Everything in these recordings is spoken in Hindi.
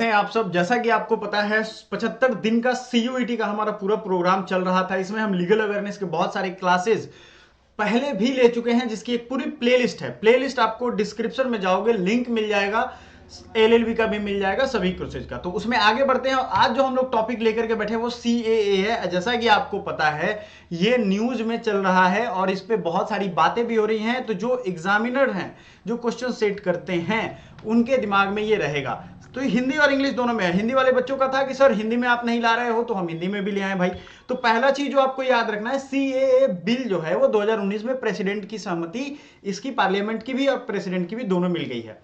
हैं आप सब। जैसा कि आपको पता है 75 दिन का सीयूईटी का हमारा पूरा प्रोग्राम चल रहा था। इसमें हम लीगल अवेयरनेस के बहुत सारे क्लासेस पहले भी ले चुके हैं, जिसकी एक पूरी प्लेलिस्ट है। प्लेलिस्ट आपको डिस्क्रिप्शन में जाओगे, लिंक मिल जाएगा, एलएलबी का भी मिल जाएगा, सभी कोर्सेज का। तो उसमें आगे बढ़ते हैं। आज जो हम लोग टॉपिक लेकर के बैठे हैं वो सीएए है। जैसा कि आपको पता है ये न्यूज में चल रहा है और इस पे बहुत सारी बातें भी हो रही हैं। तो जो एग्जामिनर हैं, जो क्वेश्चन सेट करते हैं, उनके दिमाग में ये रहेगा। तो हिंदी और इंग्लिश दोनों में है। हिंदी वाले बच्चों का था कि सर हिंदी में आप नहीं ला रहे हो, तो हम हिंदी में भी ले आए भाई। तो पहला चीज जो आपको याद रखना है, सीएए बिल जो है वो 2019 में प्रेसिडेंट की सहमति, इसकी पार्लियामेंट की भी और प्रेसिडेंट की भी दोनों मिल गई है।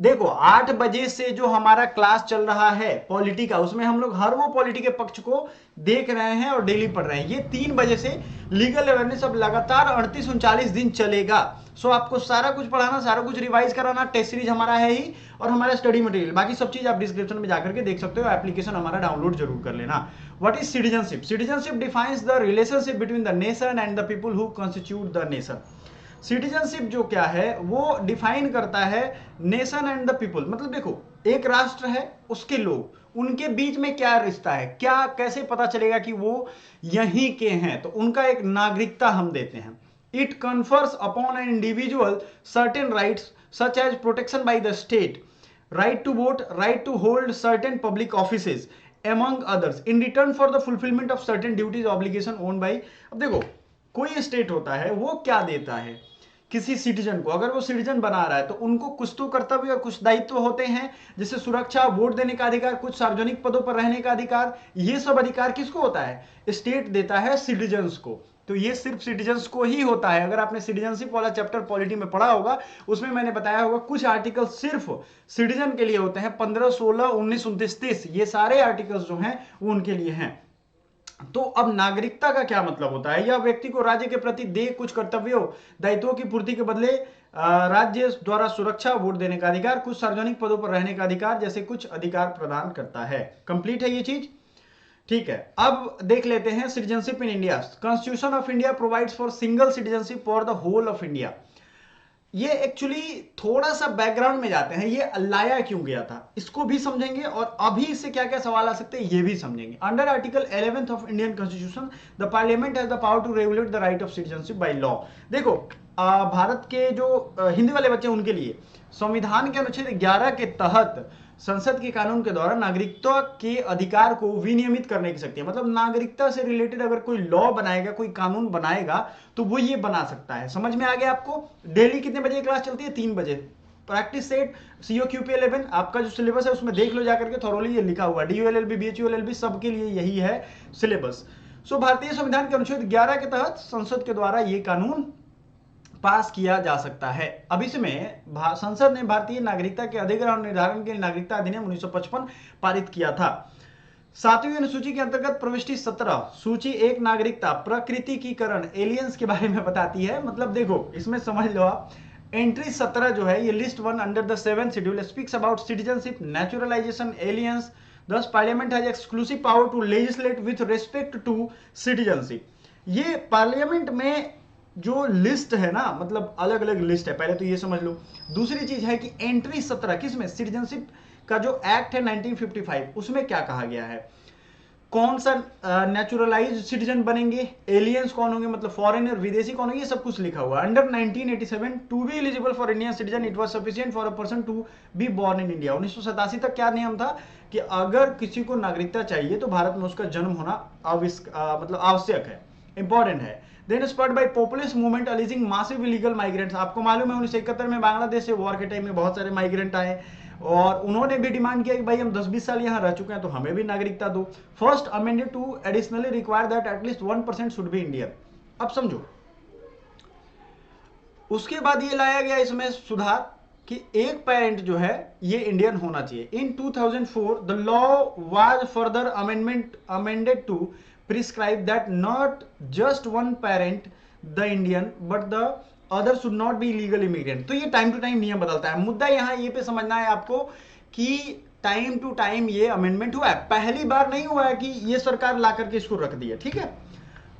देखो 8 बजे से जो हमारा क्लास चल रहा है पॉलिटी का, उसमें हम लोग हर वो पॉलिटी के पक्ष को देख रहे हैं और डेली पढ़ रहे हैं। ये 3 बजे से लीगल अवेयरनेस अब लगातार 38-39 दिन चलेगा। सो आपको सारा कुछ पढ़ाना, सारा कुछ रिवाइज कराना। टेस्ट सीरीज हमारा है ही और हमारा स्टडी मटेरियल, बाकी सब चीज आप डिस्क्रिप्शन में जाकर के देख सकते हो। एप्लीकेशन हमारा डाउनलोड जरूर कर लेना। What is citizenship? Citizenship defines the relationship between the nation and the people who constitute the nation. Citizenship जो क्या है वो डिफाइन करता है नेशन एंड द पीपल। मतलब देखो, एक राष्ट्र है, उसके लोग, उनके बीच में क्या रिश्ता है, क्या कैसे पता चलेगा कि वो यहीं के हैं। तो उनका एक नागरिकता हम देते हैं। It confers upon an individual certain rights such as protection by the state, right to vote, right to hold certain public offices among others in return for the fulfillment of certain duties obligation owned by। अब देखो, कोई स्टेट होता है वो क्या देता है किसी सिटीजन को। अगर वो सिटीजन बना रहा है तो उनको कुछ तो कर्तव्य और कुछ दायित्व होते हैं, जैसे सुरक्षा, वोट देने का अधिकार, कुछ सार्वजनिक पदों पर रहने का अधिकार। ये सब अधिकार किसको होता है? स्टेट देता है सिटीजन्स को। तो ये सिर्फ सिटीजन्स को ही होता है। अगर आपने सिटीजनशिप वाला चैप्टर पॉलिटी में पढ़ा होगा, उसमें मैंने बताया होगा कुछ आर्टिकल सिर्फ सिटीजन के लिए होते हैं। 15, 16, 19, 29, 30, ये सारे आर्टिकल्स जो हैं वो उनके लिए हैं। तो अब नागरिकता का क्या मतलब होता है? यह व्यक्ति को राज्य के प्रति दे कुछ कर्तव्यों, दायित्वों की पूर्ति के बदले राज्य द्वारा सुरक्षा, वोट देने का अधिकार, कुछ सार्वजनिक पदों पर रहने का अधिकार जैसे कुछ अधिकार प्रदान करता है। कंप्लीट है ये चीज? ठीक है। अब देख लेते हैं citizenship in India. Constitution of India provides for single citizenship for the whole of India. ये एक्चुअली थोड़ा सा बैकग्राउंड में जाते हैं, ये लाया क्यों गया था इसको भी समझेंगे, और अभी इससे क्या क्या सवाल आ सकते हैं ये भी समझेंगे। Under article 11 of Indian constitution the parliament has the power to regulate the right of citizenship by law. देखो भारत के जो हिंदी वाले बच्चे उनके लिए संविधान के अनुच्छेद 11 के तहत संसद के कानून के द्वारा नागरिकता के अधिकार को विनियमित करने की शक्ति है। मतलब नागरिकता से रिलेटेड अगर कोई लॉ बनाएगा, कोई कानून बनाएगा, तो वो ये बना सकता है। समझ में आ गया आपको? डेली कितने बजे क्लास चलती है? 3 बजे। प्रैक्टिस सेट COQP 11 आपका जो सिलेबस है उसमें देख लो जाकर के, थॉरोली ये लिखा हुआ है। DULLB, BHULLB सबके लिए यही है सिलेबस। सो भारतीय संविधान के अनुच्छेद 11 के तहत संसद के द्वारा ये कानून पास किया जा सकता है। अब इसमें संसद ने भारतीय नागरिकता के अधिग्रहण निर्धारण के लिए नागरिकता अधिनियम 1955 पारित किया था। 7वीं अनुसूची के अंतर्गत प्रविष्टि 17 सूची 1 नागरिकता प्रकृतिकीकरण एलियंस के बारे में बताती है। मतलब देखो इसमें समझ लो आप, एंट्री 17 जो है ये list 1 under the 7th schedule speaks about citizenship, naturalization, aliens. Thus parliament has exclusive power to legislate with respect to citizenship. ये पार्लियामेंट में जो लिस्ट है ना, मतलब अलग अलग लिस्ट है, पहले तो ये समझ लो। दूसरी चीज है कि एंट्री 17 किसमें? सिटीजनशिप का जो एक्ट है 1955, उसमें क्या कहा गया है, कौन सा नेचुरलाइज सिटीजन बनेंगे, एलियंस कौन होंगे, मतलब फॉरेनर, विदेशी कौन होंगे, ये सब कुछ लिखा हुआ है। Under 1987 to be eligible for Indian citizen it was sufficient for a person to be born in India. 1987 तक क्या नियम था कि अगर किसी को नागरिकता चाहिए तो भारत में उसका जन्म होना मतलब आवश्यक है, इंपॉर्टेंट है। Then spurred by populist movement alleging massive illegal migrants. आपको मालूम है 1971 में बांग्लादेश से वॉर के टाइम में बहुत सारे माइग्रेंट आए और उन्होंने भी डिमांड किया कि भाई हम 10-20 साल यहाँ रह चुके हैं तो हमें भी नागरिकता दो। First amended to additionally require that at least 1% should be Indian. अब समझो, उसके बाद ये लाया गया इसमें सुधार कि एक पेरेंट जो है ये इंडियन होना चाहिए। In 2004 the law was further amended to prescribe that not just one parent the Indian but the other should not be legal immigrant. तो ये टाइम टू टाइम नियम बदलता है। मुद्दा यहां ये पे समझना है आपको कि टाइम टू टाइम ये अमेंडमेंट हुआ है, पहली बार नहीं हुआ है कि ये सरकार ला करके इसको रख दी है। ठीक है,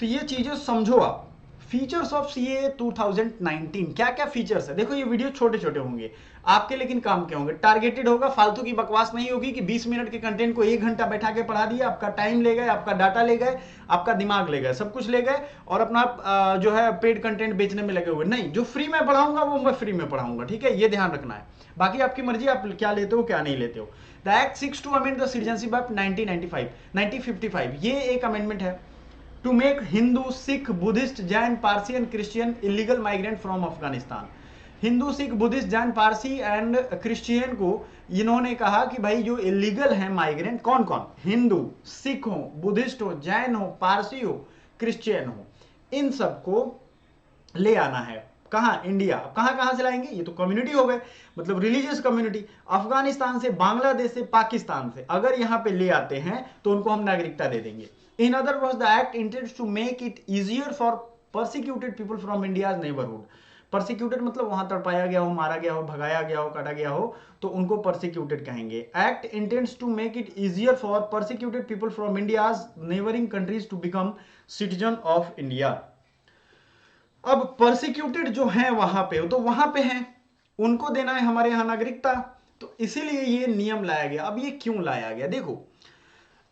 तो ये चीजें समझो आप। फीचर्स ऑफ सीए 2019, क्या क्या फीचर्स है। देखो ये वीडियो छोटे छोटे होंगे आपके, लेकिन काम के होंगे, टारगेटेड होगा, फालतू की बकवास नहीं होगी कि 20 मिनट के कंटेंट को 1 घंटा बैठा के पढ़ा दिया, आपका टाइम ले गए, आपका डाटा ले गए, आपका दिमाग ले गए, सब कुछ ले गए और अपना जो है पेड कंटेंट बेचने में लगे हुए। नहीं, जो फ्री में पढ़ाऊंगा वो मैं फ्री में पढ़ाऊंगा, ठीक है, ये ध्यान रखना है। बाकी आपकी मर्जी, आप क्या लेते हो क्या नहीं लेते हो। The act 6 to amend the citizenship act 1955, ये एक अमेंडमेंट है to make Hindu, Sikh, Buddhist, Jain, Parsi and Christian illegal migrant from Afghanistan. Hindu, Sikh, Buddhist, Jain, Parsi and Christian को इन्होंने कहा कि भाई जो इलीगल है माइग्रेंट, कौन कौन, हिंदू, सिख हो, बुद्धिस्ट हो, जैन हो, पारसी हो, क्रिश्चियन हो, इन सबको ले आना है। कहां, इंडिया। कहां कहां से लाएंगे, ये तो कम्युनिटी हो गए, मतलब रिलीजियस कम्युनिटी, अफगानिस्तान से, बांग्लादेश से, पाकिस्तान से अगर यहां पे ले आते हैं तो उनको हम नागरिकता दे देंगे। In other words the act intends to make it easier for persecuted people from India's neighbourhood. Persecuted मतलब वहां तड़पाया गया हो, मारा गया हो, भगाया गया हो, काटा गया हो, तो उनको परसिक्यूटेड कहेंगे। Act intends to make it easier for persecuted people from India's neighbouring countries to become citizen of India. अब परसिक्यूटेड जो है वहां पे, तो वहां पे हैं, उनको देना है हमारे यहां नागरिकता, तो इसीलिए ये नियम लाया गया। अब ये क्यों लाया गया, देखो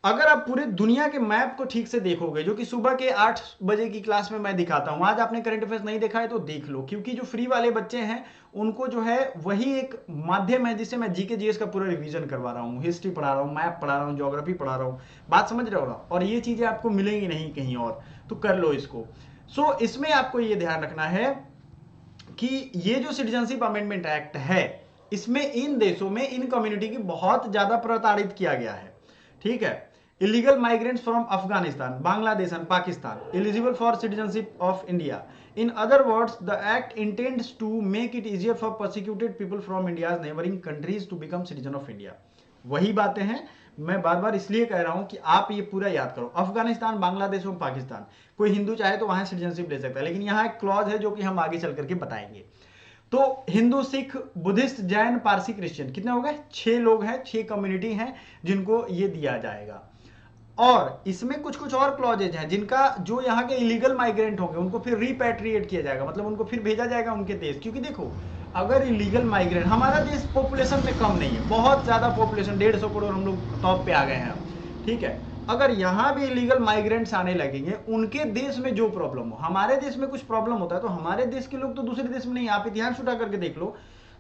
अगर आप पूरे दुनिया के मैप को ठीक से देखोगे, जो कि सुबह के 8 बजे की क्लास में मैं दिखाता हूं, आज आपने करंट अफेयर्स नहीं देखा है तो देख लो, क्योंकि जो फ्री वाले बच्चे हैं उनको जो है वही एक माध्यम है जिससे मैं जीके जीएस का पूरा रिवीजन करवा रहा हूँ, हिस्ट्री पढ़ा रहा हूँ, मैप पढ़ा रहा हूँ, ज्योग्राफी पढ़ा रहा हूँ, बात समझ रहे हो। और ये चीजें आपको मिलेंगी नहीं कहीं और, तो कर लो इसको। सो इसमें आपको ये ध्यान रखना है कि ये जो सिटीजनशिप अमेंडमेंट एक्ट है, इसमें इन देशों में इन कम्युनिटी की बहुत ज्यादा प्रताड़ित किया गया है, ठीक है। Illegal migrants from Afghanistan, Bangladesh and Pakistan eligible for citizenship of India. In other words the act intends to make it easier for persecuted people from India's neighbouring countries to become citizen of India. वही बातें हैं, मैं बार बार इसलिए कह रहा हूं कि आप ये पूरा याद करो। अफगानिस्तान, बांग्लादेश और पाकिस्तान, कोई हिंदू चाहे तो वहां सिटीजनशिप ले सकता है, लेकिन यहां एक क्लॉज है जो कि हम आगे चल करके बताएंगे। तो हिंदू, सिख, बुद्धिस्ट, जैन, पारसी, क्रिश्चियन, कितने हो गए, 6 लोग हैं, 6 कम्युनिटी हैं जिनको ये दिया जाएगा। और इसमें कुछ कुछ और क्लॉजेज हैं जिनका, जो यहाँ के इलीगल माइग्रेंट होंगे उनको फिर रिपैट्रिएट किया जाएगा, मतलब उनको फिर भेजा जाएगा उनके देश। क्योंकि देखो अगर इलीगल माइग्रेंट, हमारा देश पॉपुलेशन में कम नहीं है, बहुत ज्यादा पॉपुलेशन, 150 करोड़ हम लोग टॉप पे आ गए हैं, ठीक है। अगर यहाँ भी इलीगल माइग्रेंट्स आने लगेंगे, उनके देश में जो प्रॉब्लम हो, हमारे देश में कुछ प्रॉब्लम होता है तो हमारे देश के लोग तो दूसरे देश में नहीं। आप इतिहास उठा करके देख लो,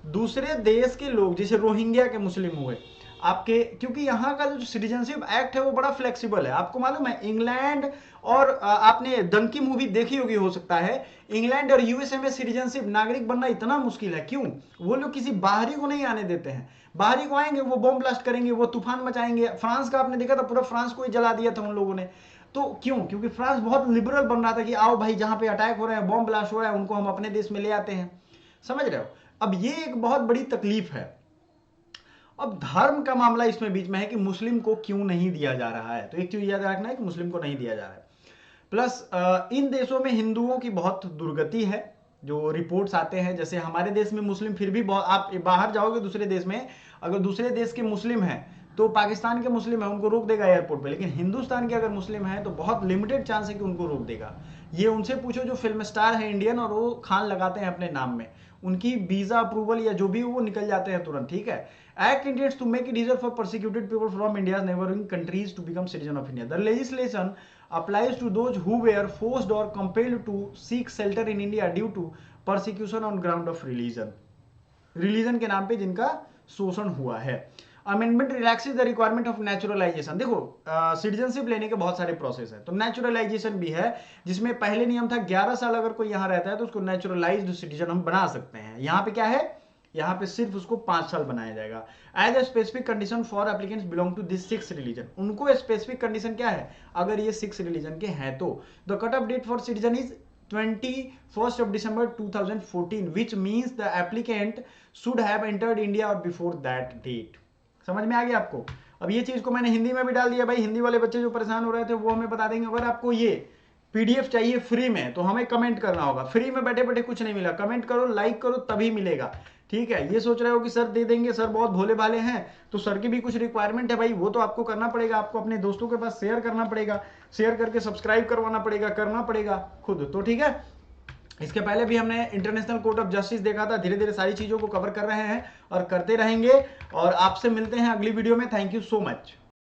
दूसरे देश के लोग, जैसे रोहिंग्या के मुस्लिम हुए आपके, क्योंकि यहाँ का जो सिटीजनशिप एक्ट है वो बड़ा फ्लेक्सिबल है। आपको मालूम है इंग्लैंड और आपने डंकी मूवी देखी होगी, हो सकता है, इंग्लैंड और यूएसए में सिटीजनशिप नागरिक बनना इतना मुश्किल है। क्यों, वो लोग किसी बाहरी को नहीं आने देते हैं। बाहरी को आएंगे वो बॉम्ब ब्लास्ट करेंगे, वो तूफान मचाएंगे। फ्रांस का आपने देखा था, पूरा फ्रांस को ही जला दिया था उन लोगों ने। तो क्यों, क्योंकि फ्रांस बहुत लिबरल बन रहा था कि आओ भाई, जहां पे अटैक हो रहे हैं, बॉम्ब ब्लास्ट हो रहा है, उनको हम अपने देश में ले आते हैं। समझ रहे हो। अब ये एक बहुत बड़ी तकलीफ है। अब धर्म का मामला इसमें बीच में है कि मुस्लिम को क्यों नहीं दिया जा रहा है, तो एक चीज याद रखना है कि मुस्लिम को नहीं दिया जा रहा है। प्लस इन देशों में हिंदुओं की बहुत दुर्गति है, जो रिपोर्ट्स आते हैं। जैसे हमारे देश में मुस्लिम फिर भी बहुत, आप बाहर जाओगे दूसरे देश में, अगर दूसरे देश के मुस्लिम हैं तो पाकिस्तान के मुस्लिम है उनको रोक देगा एयरपोर्ट पे, लेकिन हिंदुस्तान के अगर मुस्लिम है तो बहुत लिमिटेड चांस है कि उनको रोक देगा। ये उनसे पूछो जो फिल्म स्टार है इंडियन और वो खान लगाते हैं अपने नाम में, उनकी वीजा अप्रूवल या जो भी वो निकल जाते हैं तुरंत, ठीक है। Act intends to make it easier for persecuted people from India's neighboring countries to become citizen of India. The legislation applies to those who were forced or compelled to seek shelter in India due to persecution on ground of religion. Religion के नाम पे जिनका शोषण हुआ है। Amendment relaxes the requirement of naturalisation. देखो सिटीजनशिप लेने के बहुत सारे प्रोसेस है, तो नेचुरलाइजेशन भी है, जिसमें पहले नियम था 11 साल अगर कोई यहाँ रहता है तो उसको नेचुरलाइज्ड सिटीजन हम बना सकते हैं। यहाँ पे क्या है, यहाँ पे सिर्फ उसको 5 साल बनाया जाएगा। As a specific condition for applicants belong to this 6 religion. उनको स्पेसिफिक कंडीशन क्या है, अगर ये 6 रिलीजन के हैं तो। The cut off date for citizen is 21st of December 2014, which means the applicant should have entered India or before that date. समझ में आ गया आपको। अब ये चीज को मैंने हिंदी में भी डाल दिया भाई, हिंदी वाले बच्चे जो परेशान हो रहे थे वो हमें बता देंगे। अगर आपको ये पीडीएफ चाहिए फ्री में तो हमें कमेंट करना होगा। फ्री में बैठे बैठे कुछ नहीं मिला, कमेंट करो, लाइक करो, तभी मिलेगा, ठीक है। ये सोच रहे हो कि सर दे देंगे, सर बहुत भोले भाले हैं, तो सर की भी कुछ रिक्वायरमेंट है भाई, वो तो आपको करना पड़ेगा। आपको अपने दोस्तों के पास शेयर करना पड़ेगा, शेयर करके सब्सक्राइब करवाना पड़ेगा, करना पड़ेगा खुद तो, ठीक है। इसके पहले भी हमने इंटरनेशनल कोर्ट ऑफ जस्टिस देखा था। धीरे धीरे सारी चीज़ों को कवर कर रहे हैं और करते रहेंगे, और आपसे मिलते हैं अगली वीडियो में। Thank you so much.